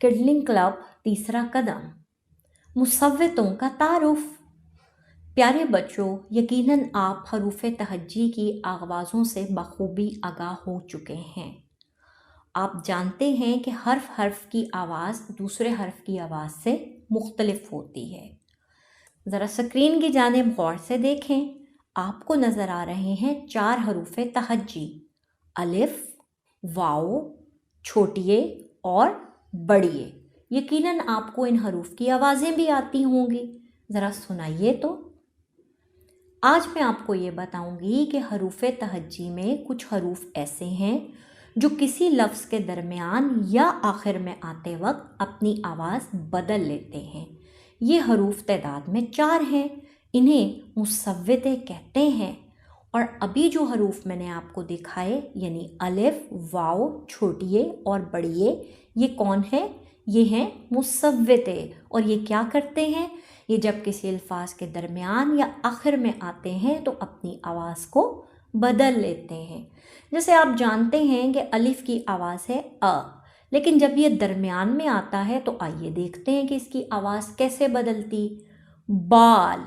किडलिंग club तीसरा कदम, मुसव्वितों का तारुफ। प्यारे बच्चों, यकीनन आप हरूफ तहज्जी की आवाज़ों से बखूबी आगाह हो चुके हैं। आप जानते हैं कि हर्फ की आवाज़ दूसरे हर्फ की आवाज़ से मुख्तलिफ होती है। ज़रा स्क्रीन की जानिब गौर से देखें, आपको नज़र आ रहे हैं 4 हरूफ तहज्जी, अलिफ, वाओ, छोटिए और बड़िए। यकीनन आपको इन हरूफ की आवाज़ें भी आती होंगी, ज़रा सुनाइए तो। आज मैं आपको ये बताऊंगी कि हरूफ तहज्जी में कुछ हरूफ ऐसे हैं जो किसी लफ्ज़ के दरमियान या आखिर में आते वक्त अपनी आवाज़ बदल लेते हैं। ये हरूफ तादाद में 4 हैं, इन्हें मुसव्विते कहते हैं। और अभी जो हरूफ मैंने आपको दिखाए यानी अलिफ, वाओ, छोटिए और बड़िए, ये कौन है? ये हैं मुसव्विते। और ये क्या करते हैं? ये जब किसी अल्फाज के दरमियान या आखिर में आते हैं तो अपनी आवाज़ को बदल लेते हैं। जैसे आप जानते हैं कि अलिफ की आवाज़ है अ, लेकिन जब ये दरमियान में आता है तो आइए देखते हैं कि इसकी आवाज़ कैसे बदलती। बाल,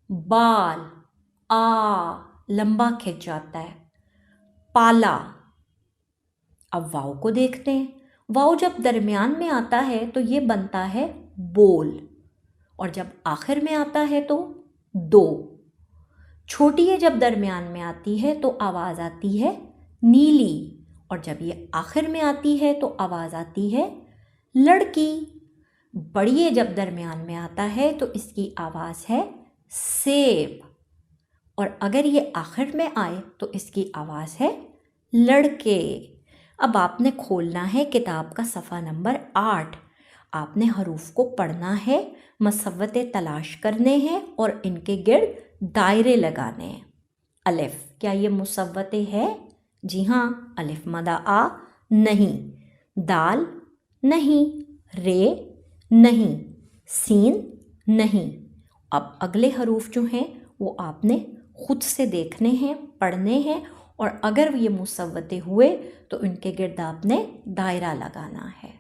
बाल, आ लंबा खिंच जाता है। पाला। अब वाव को देखते हैं। वाव जब दरमियान में आता है तो ये बनता है बोल, और जब आखिर में आता है तो दो। छोटी है जब दरमियान में आती है तो आवाज़ आती है नीली, और जब ये आखिर में आती है तो आवाज़ आती है लड़की। बड़ी जब दरमियान में आता है तो इसकी आवाज़ है सेब, और अगर ये आखिर में आए तो इसकी आवाज़ है लड़के। अब आपने खोलना है किताब का सफ़ा नंबर 8। आपने हरूफ को पढ़ना है, मुसव्वते तलाश करने हैं और इनके गिर्द दायरे लगाने हैं। अलिफ, क्या ये मुसव्वते है? जी हाँ। अलिफ मदा आ नहीं, दाल नहीं, रे नहीं, सीन नहीं। अब अगले हरूफ जो हैं वो आपने खुद से देखने हैं, पढ़ने हैं, और अगर ये मुसव्वते हुए तो इनके गिर्द आपने दायरा लगाना है।